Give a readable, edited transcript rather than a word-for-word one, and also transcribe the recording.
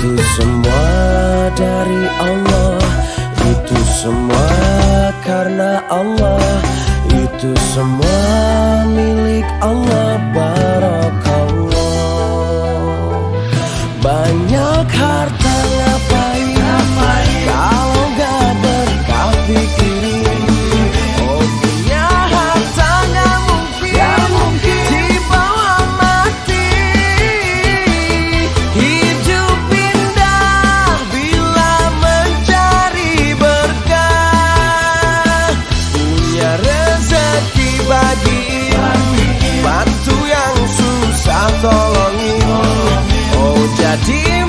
Itu semua dari Allah, itu semua karena Allah, itu semua milik Allah. Barakallah. Banyak harta ngapain kalau gak berkah pikirin. Oh, punya harta gak mungkin dibawa mati. Hidup indah bila mencari berkah. Punya rezeki bagiin, bantu yang susah tolongin. Oh, jadi